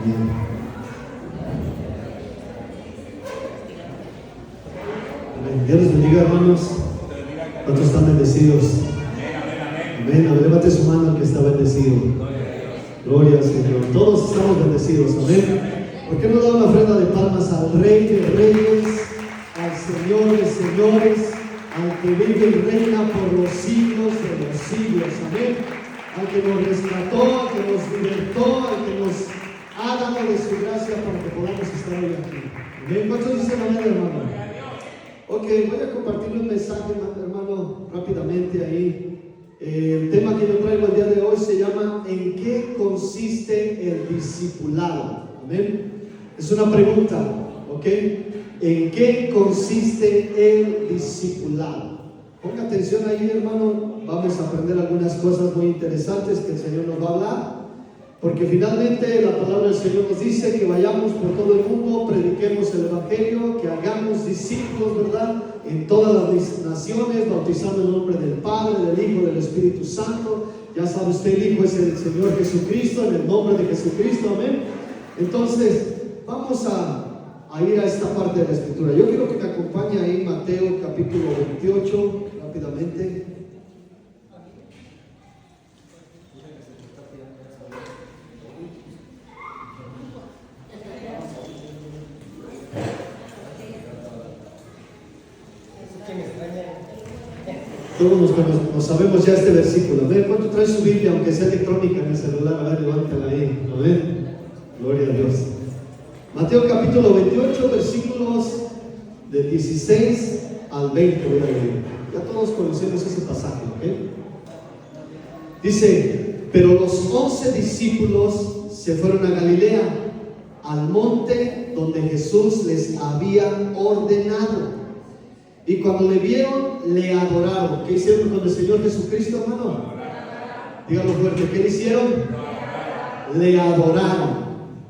Amén. Amén. Dios les bendiga, hermanos. ¿Cuántos están bendecidos? Amén. A ver, levante su mano al que está bendecido. Gloria al Señor. Todos estamos bendecidos. Amén. ¿Por qué no da una ofrenda de palmas al Rey de Reyes, al Señor de Señores, al que vive y reina por los siglos de los siglos? Amén. Al que nos rescató, al que nos libertó, al que nos ha dado de su gracia para que podamos estar hoy aquí. Amén. ¿Cuántos dicen amén, hermano? Ok, voy a compartir un mensaje, hermano, rápidamente ahí. El tema que yo traigo el día de hoy se llama ¿en qué consiste el discipulado? Amén. Es una pregunta, ¿ok? ¿En qué consiste el discipulado? Ponga atención ahí, hermano. Vamos a aprender algunas cosas muy interesantes que el Señor nos va a hablar. Porque finalmente la palabra del Señor nos dice que vayamos por todo el mundo, prediquemos el Evangelio, que hagamos discípulos, ¿verdad? En todas las naciones, bautizando en el nombre del Padre, del Hijo, del Espíritu Santo. Ya sabe usted, el Hijo es el Señor Jesucristo, en el nombre de Jesucristo, amén. Entonces, vamos a ir a esta parte de la Escritura. Yo quiero que me acompañe ahí Mateo capítulo 28, rápidamente. Todos nos sabemos ya este versículo. ¿Ve? ¿Cuánto trae su Biblia, aunque sea electrónica en el celular? A ver, levántala ahí. A ver. Gloria a Dios. Mateo capítulo 28, versículos de 16 al 20. Voy a leer. Ya todos conocemos ese pasaje, ¿ok? Dice: pero los 11 discípulos se fueron a Galilea, al monte donde Jesús les había ordenado. Y cuando le vieron, le adoraron. ¿Qué hicieron con el Señor Jesucristo, hermano? Díganlo fuerte. ¿Qué le hicieron? Le adoraron.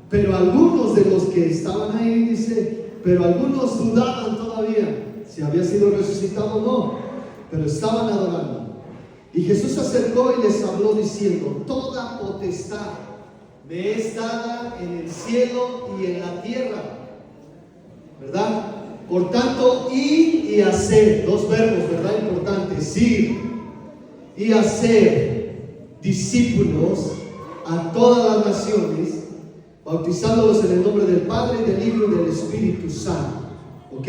Pero algunos de los que estaban ahí, dice, pero algunos dudaban todavía si había sido resucitado o no, pero estaban adorando. Y Jesús se acercó y les habló diciendo: toda potestad me es dada en el cielo y en la tierra, ¿verdad? Por tanto, ir y hacer, dos verbos, ¿verdad? Importantes: ir y hacer discípulos a todas las naciones, bautizándolos en el nombre del Padre, del Hijo y del Espíritu Santo. ¿Ok?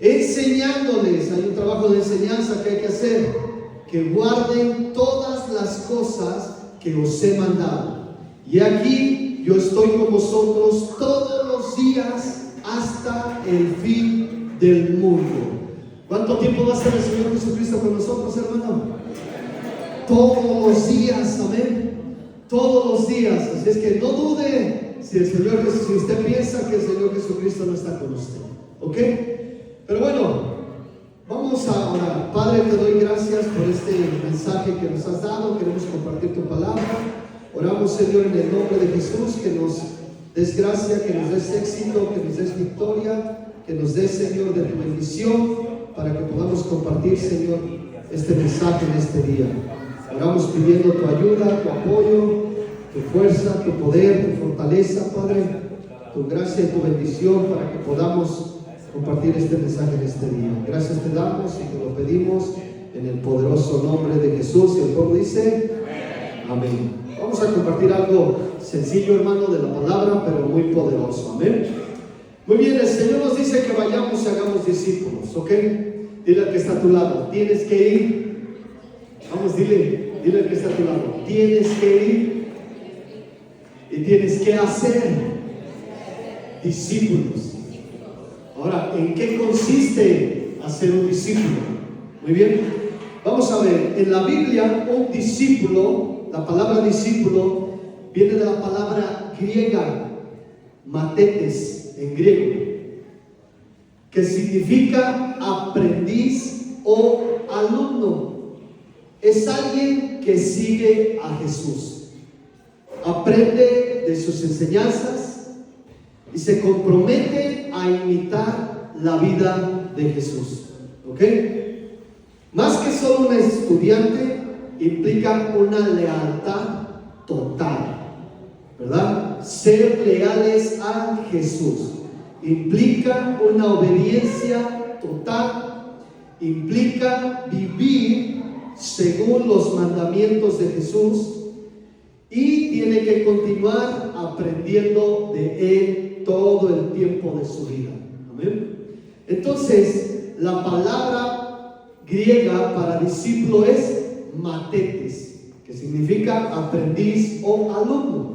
Enseñándoles, hay un trabajo de enseñanza que hay que hacer, que guarden todas las cosas que os he mandado. Y aquí yo estoy con vosotros todos los días hasta el fin del mundo. ¿Cuánto tiempo va a estar el Señor Jesucristo con nosotros, hermano? Todos los días, amén. Todos los días. Así es que no dude si usted piensa que el Señor Jesucristo no está con usted, ¿ok? Pero bueno, vamos a orar. Padre, te doy gracias por este mensaje que nos has dado. Queremos compartir tu palabra. Oramos, Señor, en el nombre de Jesús, que nos des gracia, que nos des éxito, que nos des victoria, que nos des, Señor, de tu bendición, para que podamos compartir, Señor, este mensaje en este día. Oramos pidiendo tu ayuda, tu apoyo, tu fuerza, tu poder, tu fortaleza, Padre, tu gracia y tu bendición, para que podamos compartir este mensaje en este día. Gracias te damos y te lo pedimos en el poderoso nombre de Jesús. Y el pueblo dice: amén. Vamos a compartir algo sencillo, hermano, de la palabra, pero muy poderoso. Amén. Muy bien, el Señor nos dice que vayamos y hagamos discípulos, ¿ok? Dile al que está a tu lado: tienes que ir. Vamos, dile al que está a tu lado: tienes que ir y tienes que hacer discípulos. Ahora, ¿en qué consiste hacer un discípulo? Muy bien, vamos a ver. En la Biblia, un discípulo, la palabra discípulo viene de la palabra griega matetes en griego, que significa aprendiz o alumno. Es alguien que sigue a Jesús, aprende de sus enseñanzas y se compromete a imitar la vida de Jesús. ¿Ok? Más que solo un estudiante, implica una lealtad total, ¿verdad? ser leales a Jesús. Implica una obediencia total, implica vivir según los mandamientos de Jesús y tiene que continuar aprendiendo de Él todo el tiempo de su vida. Amén. Entonces, la palabra griega para discípulo es matetes, que significa aprendiz o alumno.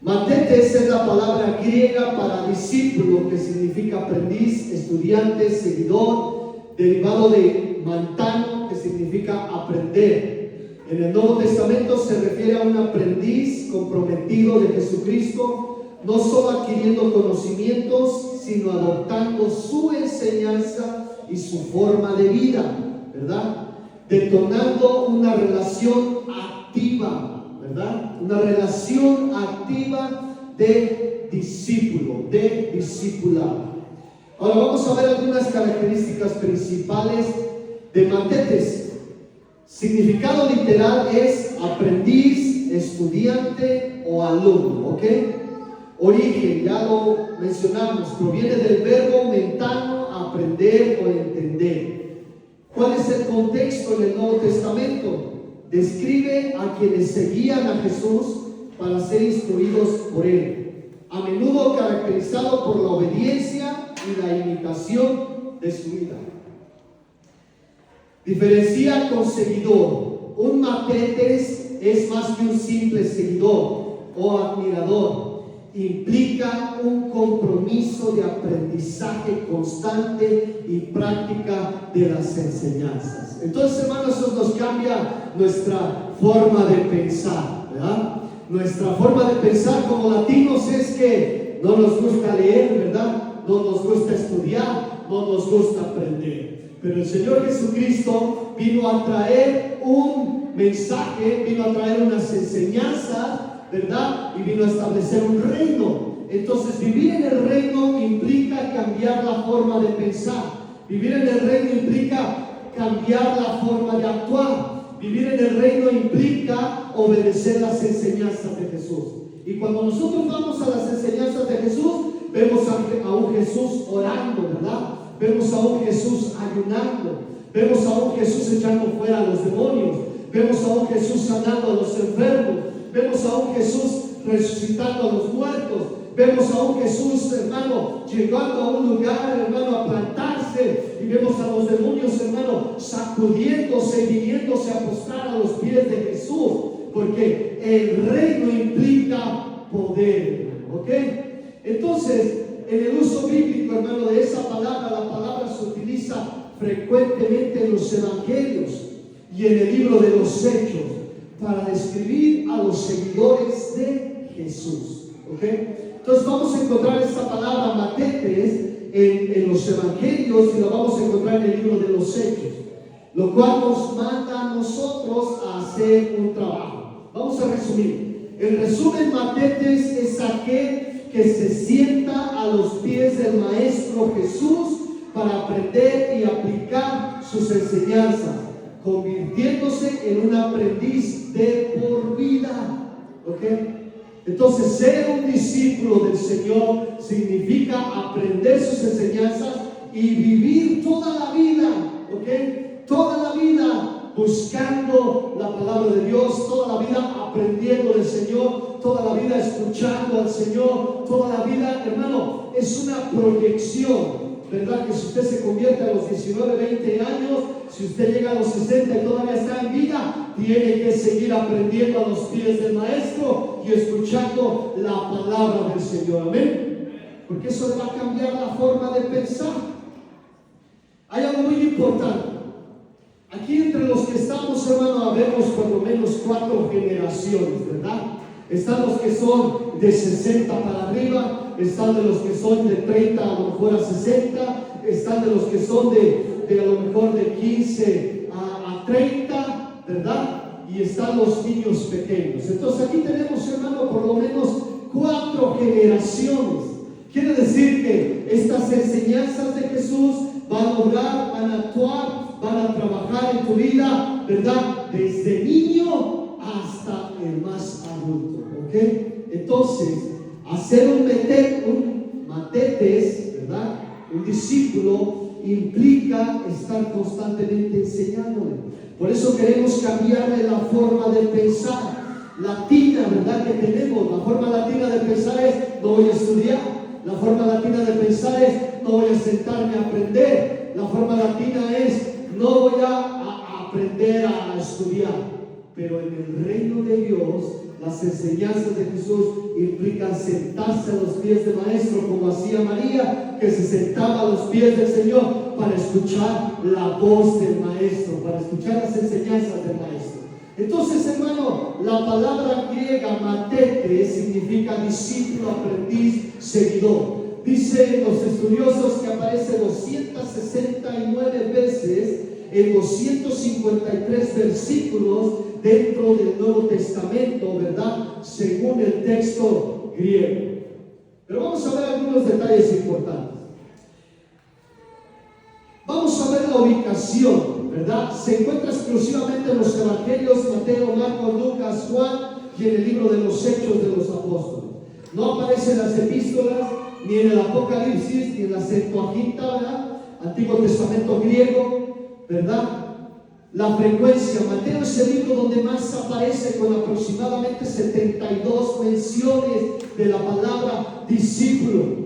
Matetes es la palabra griega para discípulo, que significa aprendiz, estudiante, seguidor, derivado de mantano, que significa aprender. En el Nuevo Testamento se refiere a un aprendiz comprometido de Jesucristo, no solo adquiriendo conocimientos, sino adoptando su enseñanza y su forma de vida, ¿verdad? Detonando una relación activa, ¿verdad? Una relación activa de discípulo, de discipulado. Ahora vamos a ver algunas características principales de matetes. Significado literal es aprendiz, estudiante o alumno, ¿ok? Origen, ya lo mencionamos, proviene del verbo mentano, aprender o entender. ¿Cuál es el contexto en el Nuevo Testamento? Describe a quienes seguían a Jesús para ser instruidos por Él, a menudo caracterizado por la obediencia y la imitación de su vida. Diferencia con seguidor. Un matetes es más que un simple seguidor o admirador. Implica un compromiso de aprendizaje constante y práctica de las enseñanzas. Entonces, hermanos, eso nos cambia nuestra forma de pensar, ¿verdad? Nuestra forma de pensar como latinos es que no nos gusta leer, ¿verdad? No nos gusta estudiar, no nos gusta aprender. Pero el Señor Jesucristo vino a traer un mensaje, vino a traer unas enseñanzas, ¿verdad? Y vino a establecer un reino. Entonces, vivir en el reino implica cambiar la forma de pensar. Vivir en el reino implica cambiar la forma de actuar. Vivir en el reino implica obedecer las enseñanzas de Jesús. Y cuando nosotros vamos a las enseñanzas de Jesús, vemos a un Jesús orando, ¿verdad? Vemos a un Jesús ayunando. Vemos a un Jesús echando fuera a los demonios. Vemos a un Jesús sanando a los enfermos. Vemos a un Jesús resucitando a los muertos. Vemos a un Jesús, hermano, llegando a un lugar, hermano, a plantarse. Y vemos a los demonios, hermano, sacudiéndose y viniéndose a postrar a los pies de Jesús. Porque el reino implica poder, ¿ok? Entonces, en el uso bíblico, hermano, de esa palabra, la palabra se utiliza frecuentemente en los evangelios y en el libro de los Hechos para describir a los seguidores de Jesús, ¿ok? Entonces vamos a encontrar esta palabra matetes en los evangelios y la vamos a encontrar en el libro de los Hechos, lo cual nos manda a nosotros a hacer un trabajo. Vamos a resumir. El resumen, matetes es aquel que se sienta a los pies del Maestro Jesús para aprender y aplicar sus enseñanzas, convirtiéndose en un aprendiz de por vida, ¿ok? Entonces, ser un discípulo del Señor significa aprender sus enseñanzas y vivir toda la vida, ¿ok? Toda la vida buscando la palabra de Dios, toda la vida aprendiendo del Señor, toda la vida escuchando al Señor, toda la vida, hermano, es una proyección, ¿verdad? Que si usted se convierte a los 19, 20 años, si usted llega a los 60 y todavía está en vida, tiene que seguir aprendiendo a los pies del Maestro y escuchando la palabra del Señor, amén, porque eso le va a cambiar la forma de pensar. Hay algo muy importante. Aquí entre los que estamos, hermano, vemos por lo menos 4 generaciones, ¿verdad? Están los que son de 60 para arriba, están de los que son de 30 a lo mejor a 60, están de los que son de a lo mejor de 15 a 30, ¿verdad? Y están los niños pequeños. Entonces aquí tenemos, hermano, por lo menos 4 generaciones. Quiere decir que estas enseñanzas de Jesús van a obrar, van a actuar, van a trabajar en tu vida, ¿verdad? Desde niño hasta el más adulto, ¿ok? Entonces, hacer un matetes, ¿verdad? Un discípulo implica estar constantemente enseñándole. Por eso queremos cambiarle la forma de pensar latina, ¿verdad? Que tenemos. La forma latina de pensar es: no voy a estudiar. La forma latina de pensar es: no voy a sentarme a aprender. La forma latina es: no voy a aprender a estudiar. Pero en el reino de Dios, las enseñanzas de Jesús implican sentarse a los pies del Maestro, como hacía María, que se sentaba a los pies del Señor para escuchar la voz del Maestro, para escuchar las enseñanzas del Maestro. Entonces, hermano, la palabra griega matetes significa discípulo, aprendiz, seguidor. Dicen los estudiosos que aparece 269 veces en 253 versículos dentro del Nuevo Testamento, ¿verdad? Según el texto griego. Pero vamos a ver algunos detalles importantes. Vamos a ver la ubicación, ¿verdad? Se encuentra exclusivamente en los evangelios: Mateo, Marcos, Lucas, Juan, y en el libro de los Hechos de los Apóstoles. No aparece en las epístolas, ni en el Apocalipsis, ni en la Septuaginta, ¿verdad? Antiguo Testamento griego, ¿verdad? La frecuencia: Mateo es el libro donde más aparece, con aproximadamente 72 menciones de la palabra discípulo.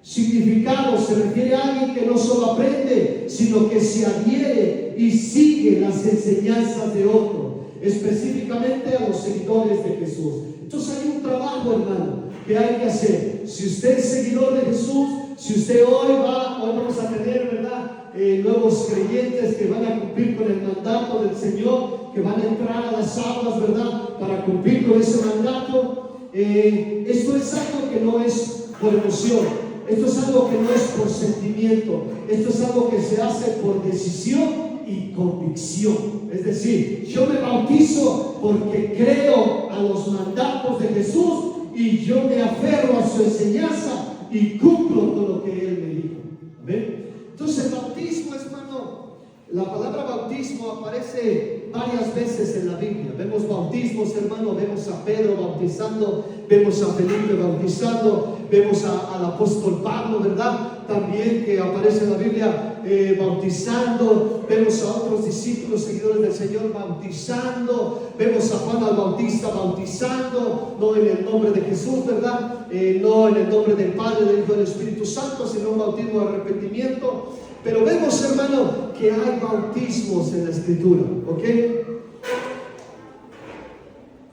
Significado: se refiere a alguien que no solo aprende, sino que se adhiere y sigue las enseñanzas de otro, específicamente a los seguidores de Jesús. Entonces hay un trabajo, hermano, que hay que hacer. Si usted es seguidor de Jesús, si usted hoy vamos a tener, ¿verdad?, nuevos creyentes que van a cumplir con el mandato del Señor, que van a entrar a las aulas, ¿verdad?, para cumplir con ese mandato. Esto es algo que no es por emoción, esto es algo que no es por sentimiento, esto es algo que se hace por decisión y convicción. Es decir, yo me bautizo porque creo a los mandatos de Jesús y yo me aferro a su enseñanza y cumplo con lo que Él me dijo. ¿Amén? Entonces, el bautismo, hermano, la palabra bautismo aparece varias veces en la Biblia. Vemos bautismos, hermano, vemos a Pedro bautizando, vemos a Felipe bautizando, vemos al apóstol Pablo, ¿verdad?, también, que aparece en la Biblia bautizando. Vemos a otros discípulos, seguidores del Señor, bautizando. Vemos a Juan el Bautista bautizando, no en el nombre de Jesús, ¿verdad?, no en el nombre del Padre, del Hijo y del Espíritu Santo, sino un bautismo de arrepentimiento. Pero vemos, hermano, que hay bautismos en la Escritura, ¿ok?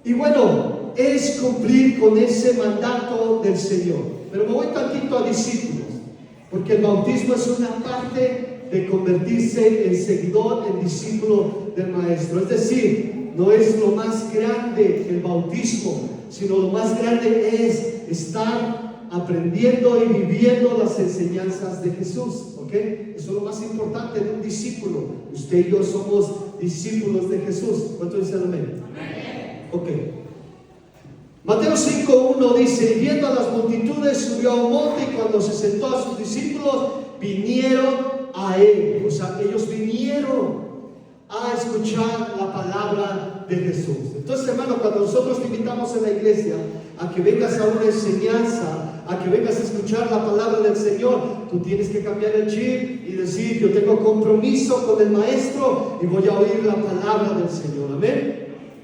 Y bueno, es cumplir con ese mandato del Señor. Pero me voy tantito a discípulos, porque el bautismo es una parte de convertirse en seguidor, en discípulo del Maestro. Es decir, no es lo más grande el bautismo, sino lo más grande es estar aprendiendo y viviendo las enseñanzas de Jesús, ¿ok? Eso es lo más importante de un discípulo. Usted y yo somos discípulos de Jesús. ¿Cuántos dicen amén? Amén. Ok. Mateo 5:1 dice: viendo a las multitudes, subió a un monte, y cuando se sentó a sus discípulos, vinieron a él. O sea, ellos vinieron a escuchar la palabra de Jesús. Entonces, hermano, cuando nosotros te invitamos en la iglesia a que vengas a una enseñanza, a que vengas a escuchar la palabra del Señor, tú tienes que cambiar el chip y decir: yo tengo compromiso con el Maestro y voy a oír la palabra del Señor. Amén.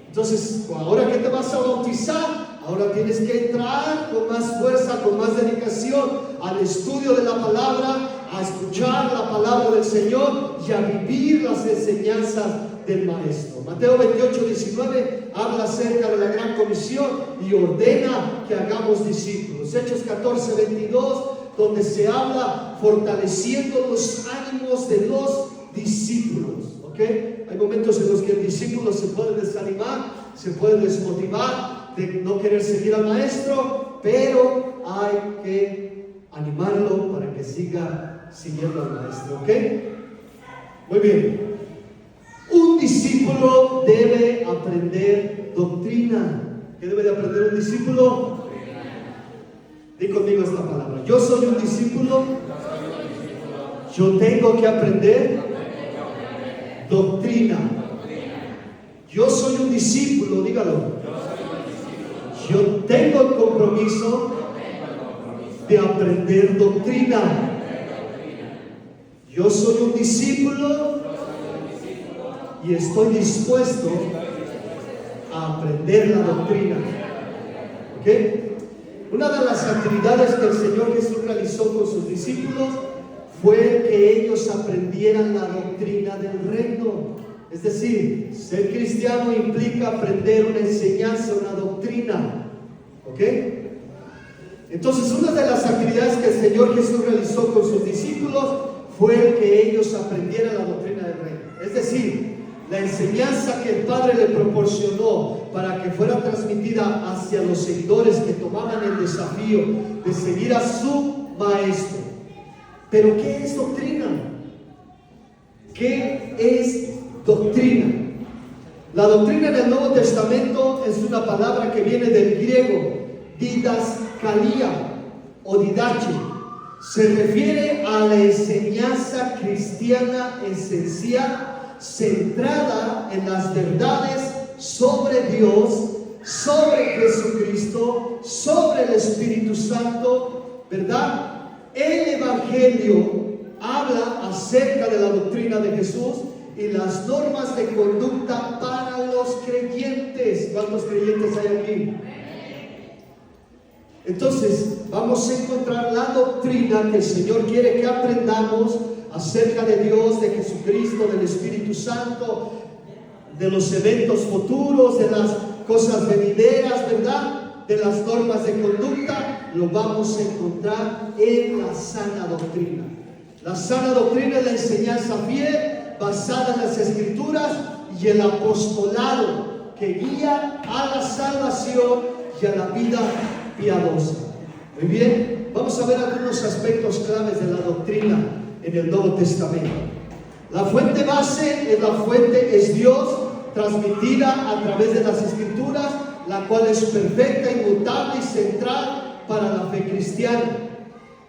Entonces, ahora que te vas a bautizar, ahora tienes que entrar con más fuerza, con más dedicación al estudio de la palabra, a escuchar la palabra del Señor y a vivir las enseñanzas del Maestro. Mateo 28:19 habla acerca de la gran comisión y ordena que hagamos discípulos. Hechos 14:22, donde se habla fortaleciendo los ánimos de los discípulos. ¿Ok? Hay momentos en los que el discípulo se puede desanimar, se puede desmotivar de no querer seguir al Maestro, pero hay que animarlo para que siga siguiendo al Maestro. ¿Ok? Muy bien. Un discípulo debe aprender doctrina. ¿Qué debe de aprender un discípulo? Di conmigo esta palabra: yo soy un discípulo. Yo tengo que aprender doctrina. Yo soy un discípulo, dígalo. Yo tengo el compromiso de aprender doctrina. Yo soy un discípulo y estoy dispuesto a aprender la doctrina. ¿Ok? Una de las actividades que el Señor Jesús realizó con sus discípulos fue que ellos aprendieran la doctrina del reino. Es decir, ser cristiano implica aprender una enseñanza, una doctrina. ¿Ok? Entonces, una de las actividades que el Señor Jesús realizó con sus discípulos fue que ellos aprendieran la doctrina del reino. Es decir, la enseñanza que el Padre le proporcionó para que fuera transmitida hacia los seguidores que tomaban el desafío de seguir a su maestro. Pero ¿qué es doctrina? ¿Qué es doctrina? La doctrina en el Nuevo Testamento es una palabra que viene del griego didascalía o didache. Se refiere a la enseñanza cristiana esencial centrada en las verdades sobre Dios, sobre Jesucristo, sobre el Espíritu Santo, ¿verdad? El Evangelio habla acerca de la doctrina de Jesús y las normas de conducta para los creyentes. ¿Cuántos creyentes hay aquí? Entonces, vamos a encontrar la doctrina que el Señor quiere que aprendamos acerca de Dios, de Jesucristo, del Espíritu Santo, de los eventos futuros, de las cosas venideras, ¿verdad? De las normas de conducta, lo vamos a encontrar en la sana doctrina. La sana doctrina es la enseñanza fiel, basada en las Escrituras y el apostolado que guía a la salvación y a la vida piadosa. Muy bien, vamos a ver algunos aspectos claves de la doctrina en el Nuevo Testamento. La fuente base es Dios, transmitida a través de las Escrituras, la cual es perfecta, inmutable y central para la fe cristiana.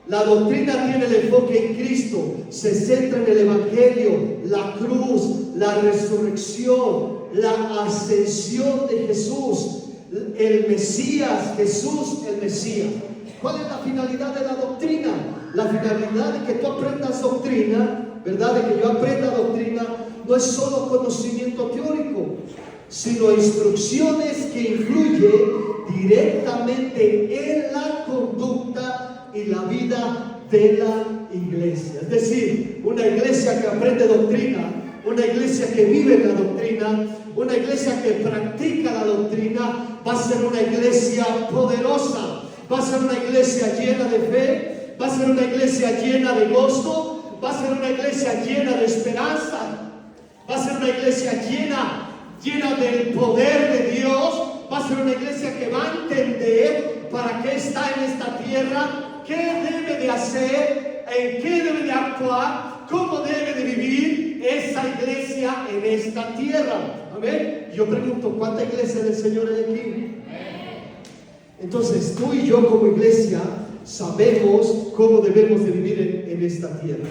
La doctrina tiene el enfoque en Cristo, se centra en el Evangelio, la cruz, la resurrección, la ascensión de Jesús, el Mesías, Jesús el Mesías. ¿Cuál es la finalidad de la doctrina? La finalidad de que tú aprendas doctrina, ¿verdad? De que yo aprenda doctrina, no es solo conocimiento teórico, sino instrucciones que influyen directamente en la conducta y la vida de la iglesia. Es decir, una iglesia que aprende doctrina, una iglesia que vive la doctrina, una iglesia que practica la doctrina, va a ser una iglesia poderosa, va a ser una iglesia llena de fe, va a ser una iglesia llena de gozo, va a ser una iglesia llena de esperanza, va a ser una iglesia llena del poder de Dios, va a ser una iglesia que va a entender para qué está en esta tierra, qué debe de hacer, en qué debe de actuar, cómo debe de vivir esa iglesia en esta tierra. Amén. Yo pregunto, ¿cuánta iglesia del Señor hay aquí? Entonces, tú y yo como iglesia sabemos cómo debemos de vivir en esta tierra.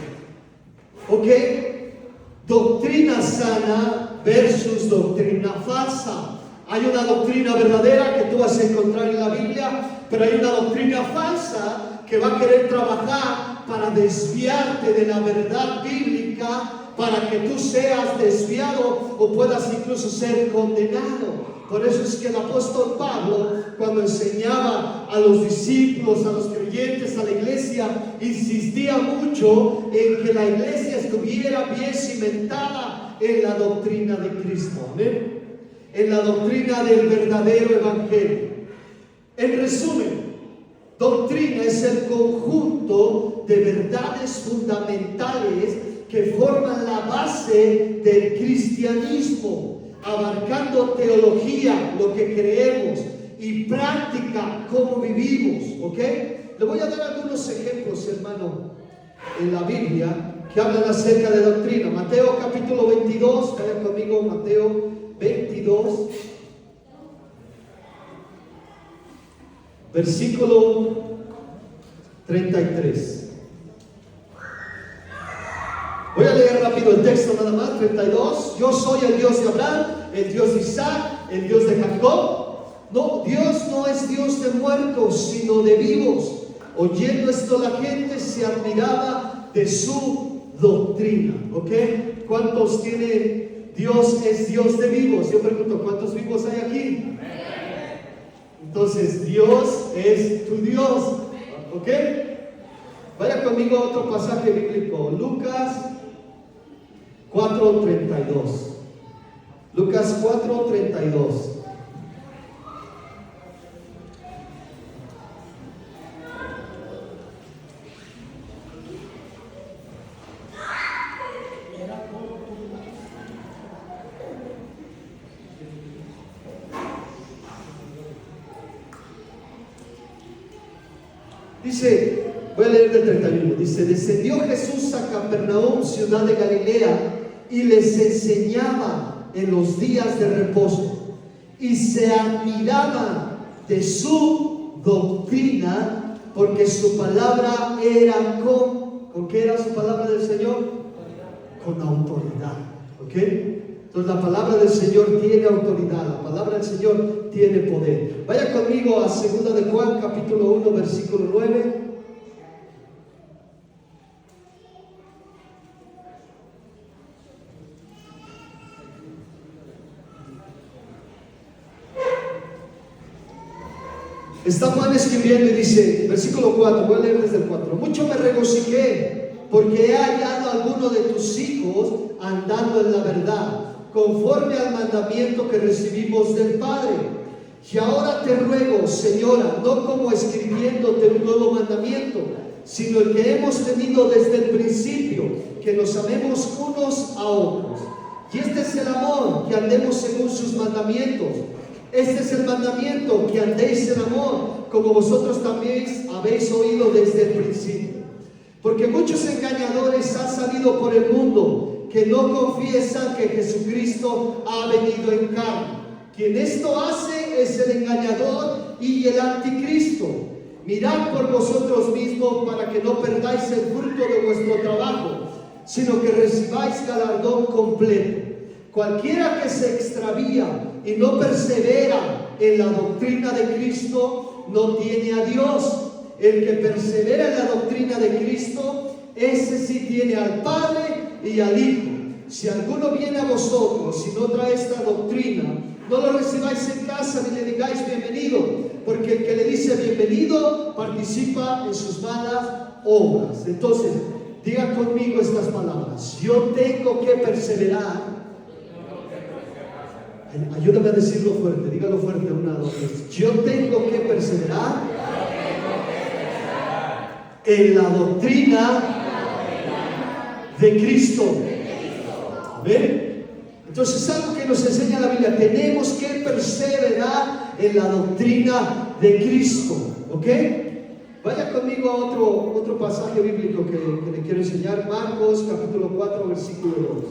¿Ok? Doctrina sana versus doctrina falsa. Hay una doctrina verdadera que tú vas a encontrar en la Biblia, pero hay una doctrina falsa que va a querer trabajar para desviarte de la verdad bíblica, para que tú seas desviado o puedas incluso ser condenado. Por eso es que el apóstol Pablo, cuando enseñaba a los discípulos, a los creyentes, a la iglesia, insistía mucho en que la iglesia estuviera bien cimentada en la doctrina de Cristo. ¿Amén? En la doctrina del verdadero evangelio. En resumen, doctrina es el conjunto de verdades fundamentales que forman la base del cristianismo, abarcando teología, lo que creemos, y práctica, cómo vivimos. ¿Ok? Le voy a dar algunos ejemplos, hermano, en la Biblia que hablan acerca de doctrina. Mateo capítulo 22, vayan conmigo, Mateo 22, versículo 33. Voy a leer rápido el texto nada más. 32. Yo soy el Dios de Abraham, el Dios de Isaac, el Dios de Jacob. No, Dios no es Dios de muertos, sino de vivos. Oyendo esto la gente se admiraba de su doctrina. ¿Ok? ¿Cuántos tienen Dios es Dios de vivos? Yo pregunto, ¿cuántos vivos hay aquí? Entonces, Dios es tu Dios. ¿Ok? Vaya conmigo a otro pasaje bíblico. Lucas 4:32. Lucas 4:32. Dice, voy a leer del 31. Dice: descendió Jesús a Capernaum, ciudad de Galilea, y les enseñaba en los días de reposo, y se admiraban de su doctrina, porque su palabra era ¿con qué era su palabra del Señor? Con autoridad. ¿Ok? Entonces la palabra del Señor tiene autoridad, la palabra del Señor tiene poder. Vaya conmigo a 2 de Juan, capítulo 1, versículo 9. Está Juan escribiendo y dice, versículo 4, voy a leer desde el 4. Mucho me regocijé porque he hallado a alguno de tus hijos andando en la verdad, conforme al mandamiento que recibimos del Padre. Y ahora te ruego, Señora, no como escribiéndote un nuevo mandamiento, sino el que hemos tenido desde el principio, que nos amemos unos a otros. Y este es el amor, que andemos según sus mandamientos. Este es el mandamiento, que andéis en amor, como vosotros también habéis oído desde el principio. Porque muchos engañadores han salido por el mundo, que no confiesan que Jesucristo ha venido en carne. Quien esto hace es el engañador y el anticristo. Mirad por vosotros mismos para que no perdáis el fruto de vuestro trabajo, sino que recibáis galardón completo. Cualquiera que se extravía y no persevera en la doctrina de Cristo no tiene a Dios. El que persevera en la doctrina de Cristo, ese sí tiene al Padre y al Hijo. Si alguno viene a vosotros y no trae esta doctrina, no lo recibáis en casa ni le digáis bienvenido, porque el que le dice bienvenido participa en sus malas obras. Entonces, diga conmigo estas palabras: yo tengo que perseverar. Ayúdame a decirlo fuerte, dígalo fuerte una, dos, tres. Yo tengo que perseverar en la doctrina de Cristo. ¿Ven? Entonces es algo que nos enseña la Biblia. Tenemos que perseverar en la doctrina de Cristo. ¿Ok? Vaya conmigo a otro pasaje bíblico que le quiero enseñar. Marcos capítulo 4, versículo 2.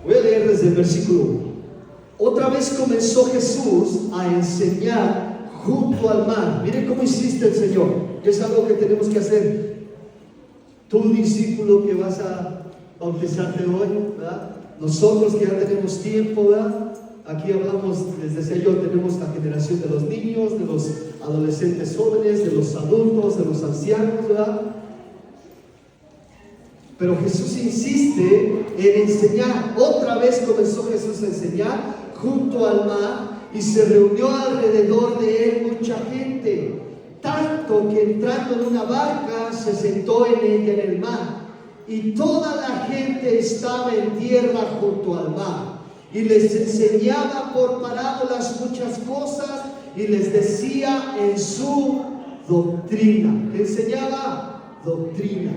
Voy a leer desde el versículo 1. Otra vez comenzó Jesús a enseñar junto al mar. Miren cómo insiste el Señor. Es algo que tenemos que hacer. Tú, discípulo que vas a bautizarte hoy, ¿verdad? Nosotros que ya tenemos tiempo, ¿verdad? Aquí hablamos, les decía yo, tenemos la generación de los niños, de los adolescentes jóvenes, de los adultos, de los ancianos, ¿verdad? Pero Jesús insiste en enseñar. Otra vez comenzó Jesús a enseñar junto al mar, y se reunió alrededor de él mucha gente, tanto que entrando en una barca se sentó en ella en el mar, y toda la gente estaba en tierra junto al mar, y les enseñaba por parábolas muchas cosas, y les decía en su doctrina. Le enseñaba doctrina.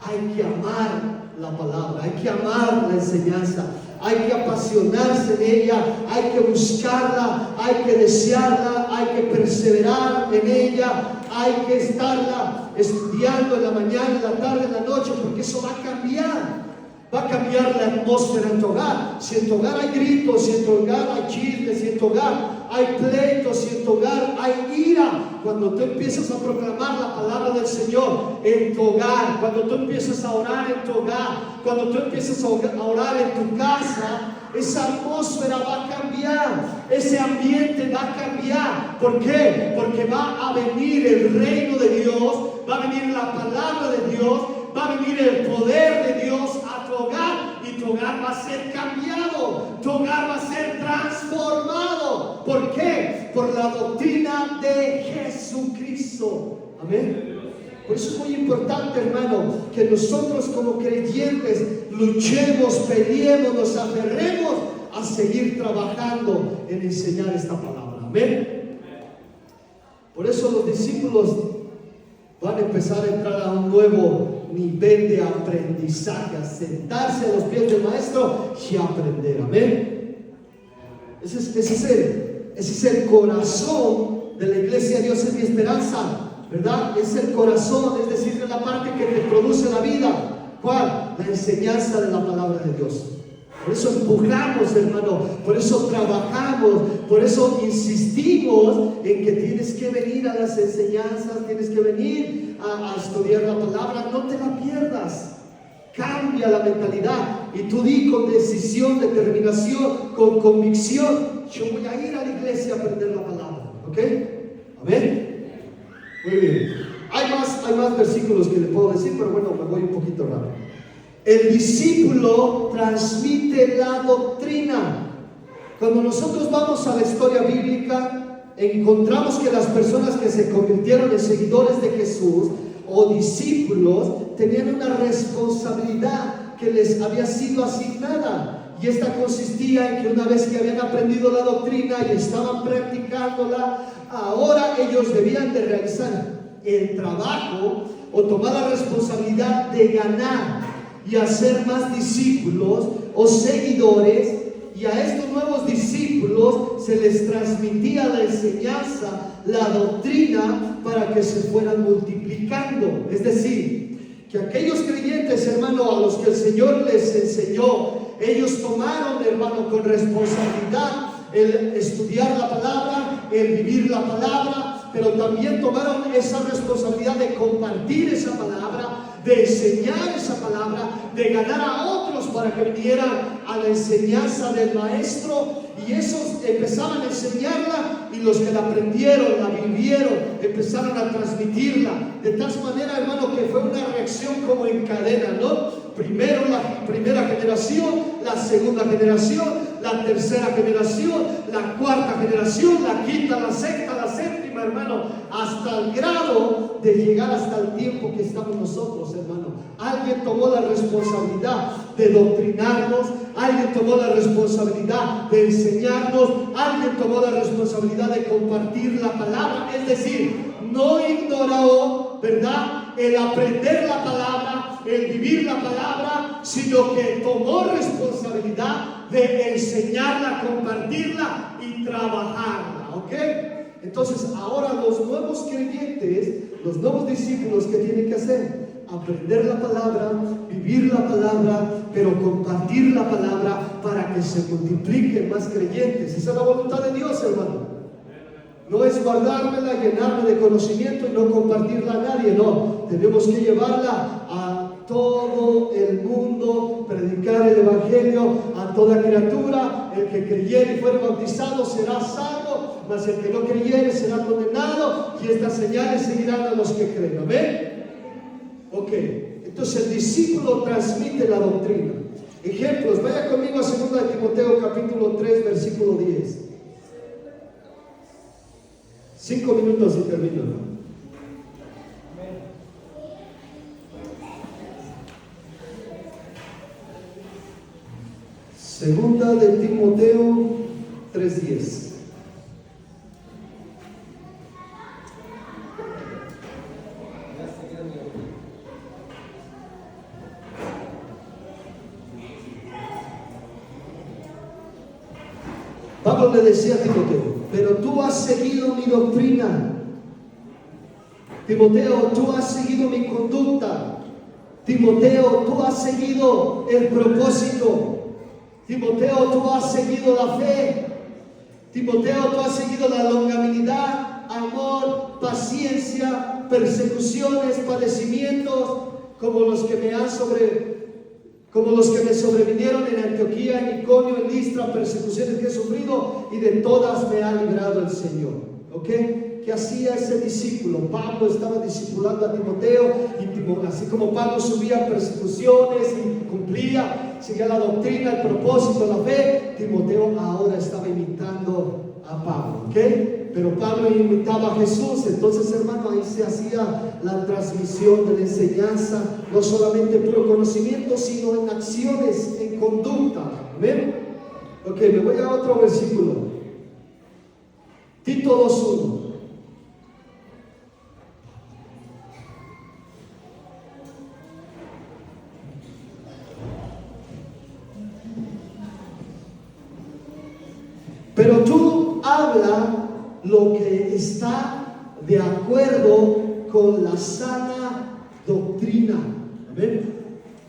Hay que amar la palabra, hay que amar la enseñanza, hay que apasionarse en ella, hay que buscarla, hay que desearla, hay que perseverar en ella, hay que estarla estudiando en la mañana, en la tarde, en la noche, porque eso va a cambiar la atmósfera en tu hogar. Si si en tu hogar hay gritos, si en tu hogar hay chismes, si en tu hogar hay pleitos, si en tu hogar hay ira, cuando tú empiezas a proclamar la palabra del Señor en tu hogar, cuando tú empiezas a orar en tu hogar, cuando tú empiezas a orar en tu casa, esa atmósfera va a cambiar, ese ambiente va a cambiar. ¿Por qué? Porque va a venir el reino de Dios, va a venir la palabra de Dios, va a venir el poder de Dios a tu hogar, y tu hogar va a ser cambiado, tu hogar va a ser transformado. ¿Por qué? Por la doctrina de Jesucristo. Amén. Por eso es muy importante, hermano, que nosotros como creyentes luchemos, peleemos, nos aferremos a seguir trabajando en enseñar esta palabra. Amén. Por eso los discípulos van a empezar a entrar a un nuevo nivel de aprendizaje, a sentarse a los pies del maestro y aprender. Amén. Ese es el corazón de la iglesia. Dios es mi esperanza, ¿verdad? Es el corazón, es decir, es la parte que te produce la vida. ¿Cuál? La enseñanza de la palabra de Dios. Por eso empujamos, hermano, por eso trabajamos, por eso insistimos en que tienes que venir a las enseñanzas, tienes que venir a estudiar la palabra. No te la pierdas. Cambia la mentalidad y tú di con decisión, determinación, con convicción: yo voy a ir a la iglesia a aprender la palabra. ¿Ok? Amén. Muy bien. Hay más versículos que le puedo decir, pero bueno, me voy un poquito rápido. El discípulo transmite la doctrina. Cuando nosotros vamos a la historia bíblica, encontramos que las personas que se convirtieron en seguidores de Jesús o discípulos tenían una responsabilidad que les había sido asignada. Y esta consistía en que una vez que habían aprendido la doctrina y estaban practicándola, ahora ellos debían de realizar el trabajo o tomar la responsabilidad de ganar y hacer más discípulos o seguidores. Y a estos nuevos discípulos se les transmitía la enseñanza, la doctrina, para que se fueran multiplicando. Es decir, que aquellos creyentes, hermano, a los que el Señor les enseñó, ellos tomaron, hermano, con responsabilidad el estudiar la palabra, el vivir la palabra, pero también tomaron esa responsabilidad de compartir esa palabra, de enseñar esa palabra, de ganar a otros para que vinieran a la enseñanza del maestro. Y esos empezaban a enseñarla, y los que la aprendieron, la vivieron, empezaron a transmitirla. De tal manera, hermano, que fue una reacción como en cadena, ¿no? Primero la primera generación, la segunda generación, la tercera generación, la cuarta generación, la quinta, la sexta, la séptima, hermano, hasta el grado de llegar hasta el tiempo que estamos nosotros, hermano. Alguien tomó la responsabilidad de doctrinarnos, alguien tomó la responsabilidad de enseñarnos, alguien tomó la responsabilidad de compartir la palabra. Es decir, no ignoró, ¿verdad?, el aprender la palabra, el vivir la palabra, sino que tomó responsabilidad de enseñarla, compartirla y trabajarla. ¿Ok? Entonces ahora los nuevos creyentes, los nuevos discípulos, ¿qué tienen que hacer? Aprender la palabra, vivir la palabra, pero compartir la palabra para que se multipliquen más creyentes. Esa es la voluntad de Dios, hermano. No es guardármela, llenarme de conocimiento y no compartirla a nadie. No, tenemos que llevarla a todo el mundo, predicar el evangelio a toda criatura. El que creyere y fuere bautizado será salvo, mas el que no creyere será condenado, y estas señales seguirán a los que creen. Amén. Ok, entonces el discípulo transmite la doctrina. Ejemplos, vaya conmigo a 2 Timoteo capítulo 3 versículo 10. 5 minutos y termino. Segunda de Timoteo 3:10. Pablo le decía a Timoteo: pero tú has seguido mi doctrina. Timoteo, tú has seguido mi conducta. Timoteo, tú has seguido el propósito. Timoteo, tú has seguido la fe. Timoteo, tú has seguido la longanimidad, amor, paciencia, persecuciones, padecimientos, como los que me sobrevinieron en Antioquía, en Iconio, en Listra, persecuciones que he sufrido, y de todas me ha librado el Señor. ¿Ok? ¿Qué hacía ese discípulo? Pablo estaba discipulando a Timoteo, y así como Pablo subía persecuciones y cumplía, seguía la doctrina, el propósito, la fe, Timoteo ahora estaba imitando a Pablo. ¿Ok? Pero Pablo imitaba a Jesús. Entonces, hermano, ahí se hacía la transmisión de la enseñanza, no solamente puro conocimiento, sino en acciones, en conducta. ¿Ven? Ok, me voy a otro versículo. Tito 2:1. Pero tú habla lo que está de acuerdo con la sana doctrina. Amén.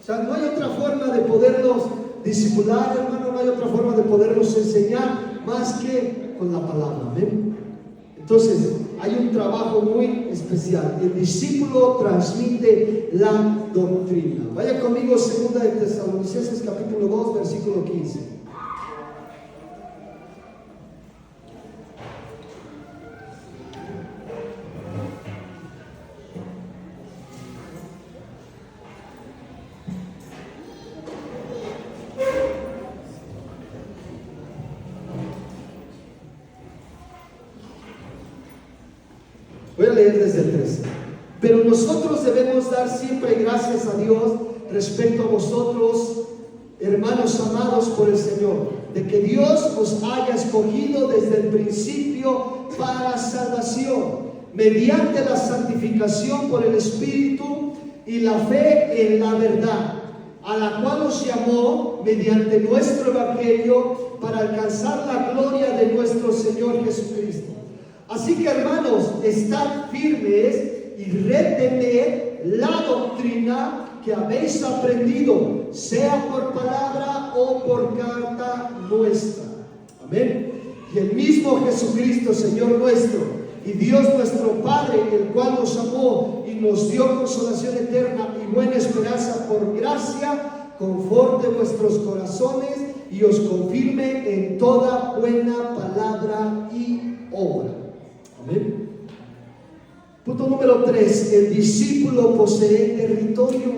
O sea, no hay otra forma de poderlos discipular, hermano, no hay otra forma de poderlos enseñar más que con la palabra. Amén. Entonces, hay un trabajo muy especial. El discípulo transmite la doctrina. Vaya conmigo, 2 de Tesalonicenses capítulo 2, versículo 15. Voy a leer desde el 13. Pero nosotros debemos dar siempre gracias a Dios respecto a vosotros, hermanos amados por el Señor, de que Dios os haya escogido desde el principio para salvación, mediante la santificación por el Espíritu y la fe en la verdad, a la cual os llamó mediante nuestro Evangelio para alcanzar la gloria de nuestro Señor Jesucristo. Así que, hermanos, estad firmes y retened la doctrina que habéis aprendido, sea por palabra o por carta nuestra. Amén. Y el mismo Jesucristo, Señor nuestro, y Dios nuestro Padre, el cual nos amó y nos dio consolación eterna y buena esperanza por gracia, conforte vuestros corazones y os confirme en toda buena palabra y obra. Amén. Punto número 3. El discípulo posee territorio.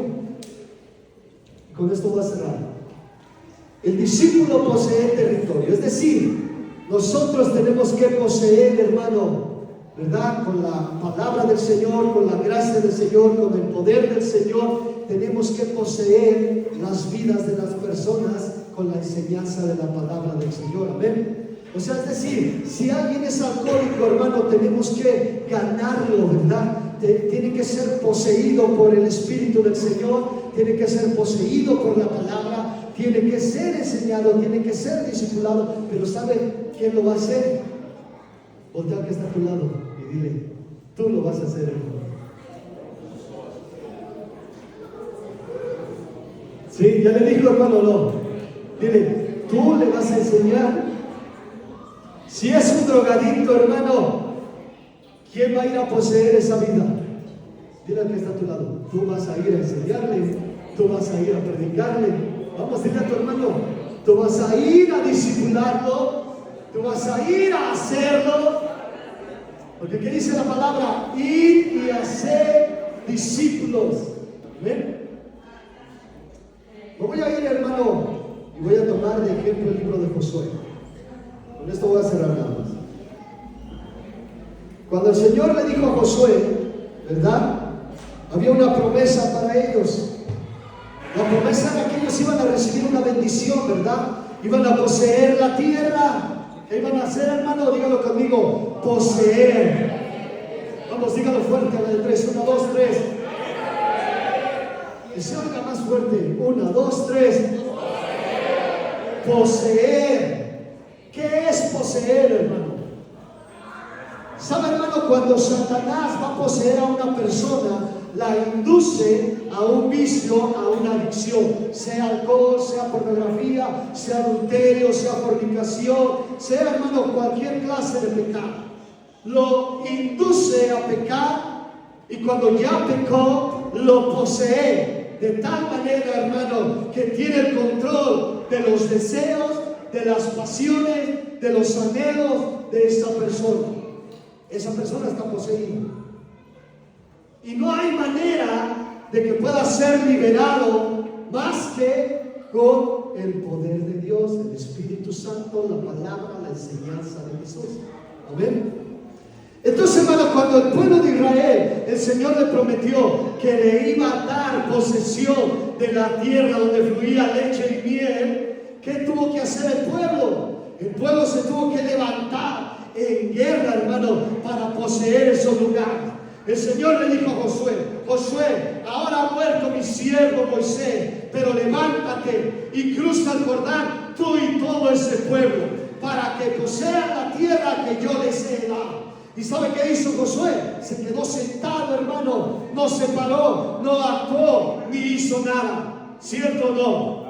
Con esto voy a cerrar. El discípulo posee territorio. Es decir, nosotros tenemos que poseer, hermano, ¿verdad? Con la palabra del Señor, con la gracia del Señor, con el poder del Señor, tenemos que poseer las vidas de las personas con la enseñanza de la palabra del Señor. Amén. O sea, es decir, si alguien es alcohólico, hermano, tenemos que ganarlo, ¿verdad? Tiene que ser poseído por el Espíritu del Señor, tiene que ser poseído por la palabra, tiene que ser enseñado, tiene que ser discipulado. Pero ¿sabe quién lo va a hacer? Voltea al que está a tu lado y dile, tú lo vas a hacer, hermano. Sí, ya le dijo, hermano, no. Dile, tú le vas a enseñar. Si es un drogadicto, hermano, ¿quién va a ir a poseer esa vida? Dile al que está a tu lado, tú vas a ir a enseñarle, tú vas a ir a predicarle. Vamos, dile a tu hermano, tú vas a ir a discipularlo, tú vas a ir a hacerlo. Porque ¿qué dice la palabra? Ir y hacer discípulos. ¿Ven? Me voy a ir, hermano, y voy a tomar de ejemplo el libro de Josué. Con esto voy a cerrar nada más. Cuando el Señor le dijo a Josué, ¿verdad? Había una promesa para ellos. La promesa era que ellos iban a recibir una bendición, ¿verdad? Iban a poseer la tierra. ¿Qué iban a hacer, hermano? Dígalo conmigo, poseer. Vamos, dígalo fuerte, a la de 3, 1, 2, 3. Que se oiga más fuerte, 1, 2, 3. Poseer. ¿Qué es poseer, hermano? ¿Sabe, hermano? Cuando Satanás va a poseer a una persona, la induce a un vicio, a una adicción, sea alcohol, sea pornografía, sea adulterio, sea fornicación, sea, hermano, cualquier clase de pecado. Lo induce a pecar y cuando ya pecó, lo posee de tal manera, hermano, que tiene el control de los deseos, de las pasiones, de los anhelos de esa persona. Esa persona está poseída. Y no hay manera de que pueda ser liberado más que con el poder de Dios, el Espíritu Santo, la palabra, la enseñanza de Jesús. Amén. Entonces, hermano, cuando el pueblo de Israel, el Señor le prometió que le iba a dar posesión de la tierra donde fluía leche y miel, ¿qué tuvo que hacer el pueblo? El pueblo se tuvo que levantar en guerra, hermano, para poseer esos lugares. El Señor le dijo a Josué: Josué, ahora ha muerto mi siervo Moisés, pero levántate y cruza el Jordán, tú y todo ese pueblo, para que posean la tierra que yo les he dado. ¿Y sabe qué hizo Josué? Se quedó sentado, hermano, no se paró, no actuó, ni hizo nada. ¿Cierto o no?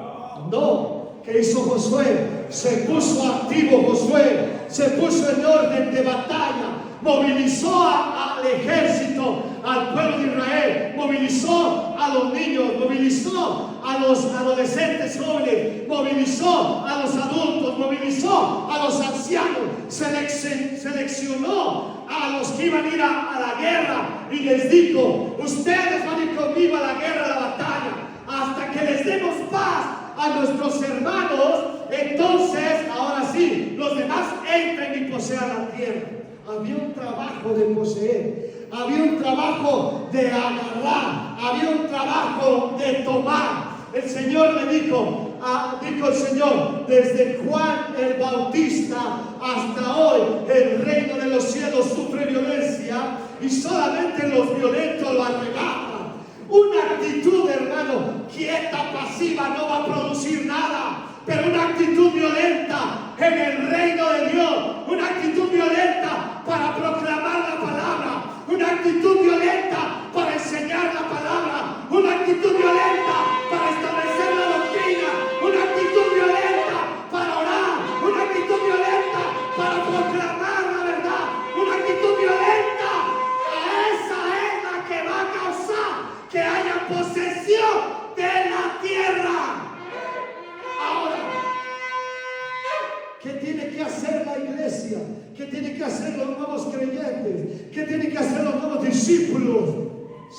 No. ¿Qué hizo Josué? Se puso activo Josué, se puso en orden de batalla, movilizó al ejército, al pueblo de Israel, movilizó a los niños, movilizó a los adolescentes jóvenes, movilizó a los adultos, movilizó a los ancianos, seleccionó a los que iban a ir a la guerra y les dijo: ustedes van a ir conmigo a la guerra, a la batalla, hasta que les demos paz a nuestros hermanos. Entonces, ahora sí, los demás entren y posean la tierra. Había un trabajo de poseer, había un trabajo de agarrar, había un trabajo de tomar. El Señor le dijo el Señor: desde Juan el Bautista hasta hoy el reino de los cielos sufre violencia y solamente los violentos lo arrebatan. Una actitud, hermano, quieta, pasiva, no va a producir nada. Pero una actitud violenta en el reino de Dios, una actitud violenta para proclamar la palabra, una actitud violenta para enseñar la palabra, una actitud violenta para establecer la doctrina, una actitud violenta para orar, una actitud violenta para proclamar la verdad, una actitud violenta. Esa es la que va a causar que haya posesión de la tierra. Ahora, ¿qué tiene que hacer la iglesia? ¿Qué tiene que hacer los nuevos creyentes? ¿Qué tienen que hacer los nuevos discípulos?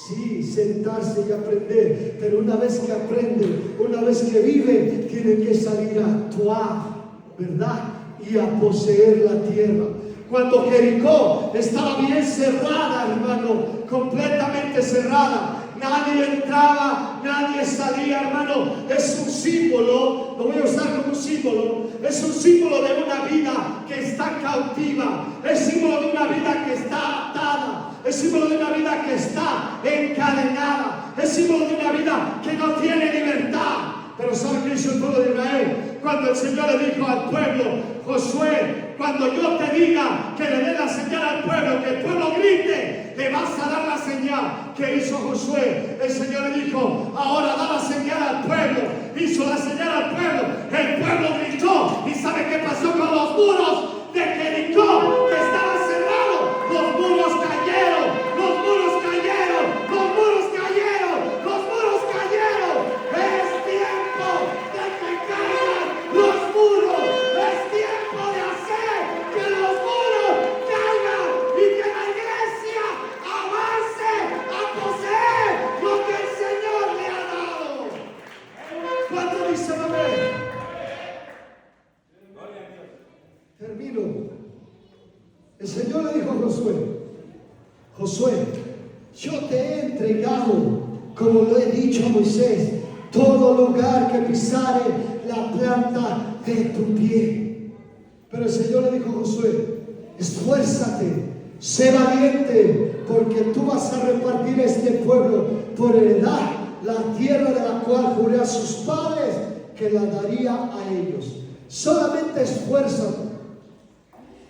Sí, sentarse y aprender, pero una vez que aprenden, una vez que viven, tienen que salir a actuar, ¿verdad? Y a poseer la tierra. Cuando Jericó estaba bien cerrada, hermano, completamente cerrada, nadie entraba, nadie salía, hermano. Es un símbolo, lo voy a usar como un símbolo, es un símbolo de una vida que está cautiva, es símbolo de una vida que está atada, es símbolo de una vida que está encadenada, es símbolo de una vida que no tiene libertad. Pero ¿sabe qué hizo el pueblo de Israel? Cuando el Señor le dijo al pueblo: Josué, cuando yo te diga que le dé la señal al pueblo, que el pueblo grite, le vas a dar la señal. ¿Qué hizo Josué? El Señor le dijo: ahora da la señal al pueblo. Hizo la señal al pueblo, el pueblo gritó. ¿Y sabe qué pasó con los muros de Jericó? Que estaban cerrados. Los muros cayeron, los muros cayeron, los muros cayeron, los muros cayeron. Es tiempo de que caigan los muros. Es tiempo de hacer que los muros caigan y que la iglesia avance a poseer lo que el Señor le ha dado. ¿Cuánto dicen amén? Termino. El Señor le dijo a Josué: Josué, yo te he entregado, como lo he dicho a Moisés, todo lugar que pisare la planta de tu pie. Pero el Señor le dijo a Josué: esfuérzate, sé valiente, porque tú vas a repartir este pueblo por heredad, la tierra de la cual juré a sus padres que la daría a ellos. Solamente esfuérzate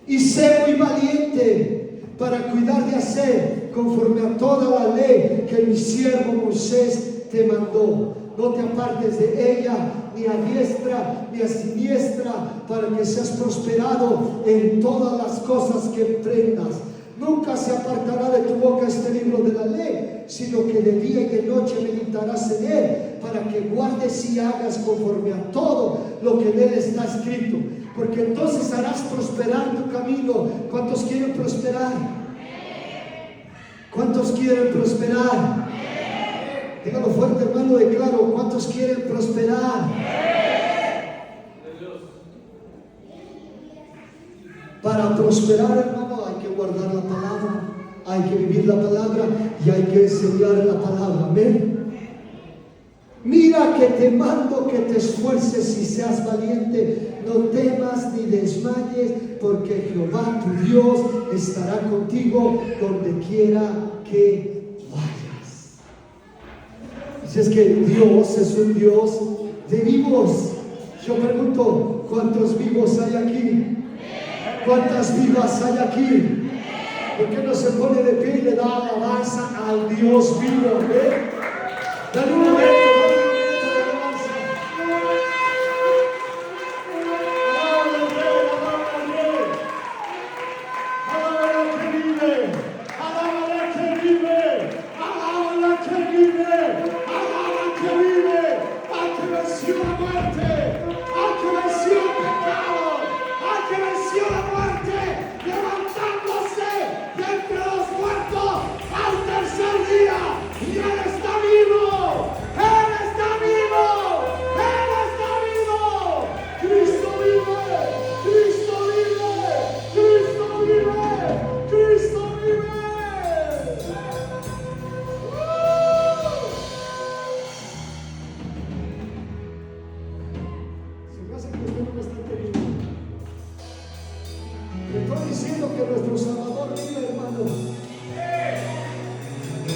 y sé muy valiente para cuidar de hacer conforme a toda la ley que mi siervo Moisés te mandó. No te apartes de ella, ni a diestra ni a siniestra, para que seas prosperado en todas las cosas que emprendas. Nunca se apartará de tu boca este libro de la ley, sino que de día y de noche meditarás en él, para que guardes y hagas conforme a todo lo que en él está escrito. Porque entonces harás prosperar tu camino. ¿Cuántos quieren prosperar? ¿Cuántos quieren prosperar? Dígalo fuerte, hermano, declaro. ¿Cuántos quieren prosperar? Para prosperar, hermano, hay que guardar la palabra, hay que vivir la palabra y hay que enseñar la palabra. Amén. Mira que te mando que te esfuerces y seas valiente. No temas ni desmayes, porque Jehová tu Dios estará contigo donde quiera que vayas. Así es que Dios es un Dios de vivos. Yo pregunto, ¿cuántos vivos hay aquí? ¿Cuántas vivas hay aquí? ¿Por qué no se pone de pie y le da alabanza al Dios vivo? Dale un momento de alabanza. Alábale que vive, alábale que vive, alábale que vive, alábale que vive, al que venció la muerte, al que venció el pecado, al que venció la muerte, levantándose de entre los muertos al tercer día, y él está vivo, él está vivo, él está vivo. Cristo vive, Cristo vive, Cristo vive, Cristo vive. Se me hace que usted no me está entendiendo. Le estoy diciendo que nuestro Salvador vive, hermano.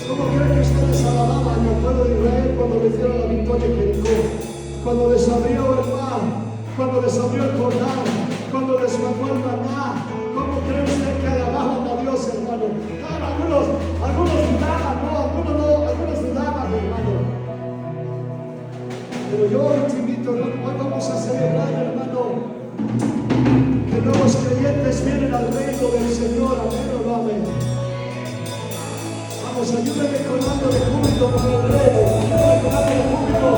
¿Cómo creen que ustedes alababan al pueblo de Israel cuando les dieron la victoria en Jericó? Cuando les abrió el mar, cuando les abrió el Jordán, cuando les mandó el maná. ¿Cómo cree usted que alababan a Dios, hermano? Claro, algunos dudaban, no, algunos dudaban, hermano. Pero yo hoy te invito, hoy vamos a celebrar, hermano, que nuevos creyentes vienen al reino del Señor. Amén o no amén. Vamos, ayúdenme con algo de júbilo para el rey. Ayúdenme con algo de júbilo.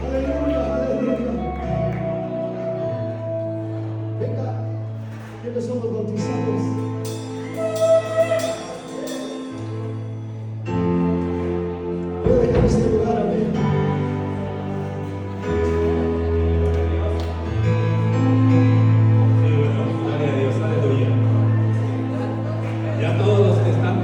Aleluya, aleluya. Venga, ¿quiénes son los bautizados? Voy a dejar este lugar, amén. Sí, bueno, gloria a Dios, aleluya. Ya todos los que están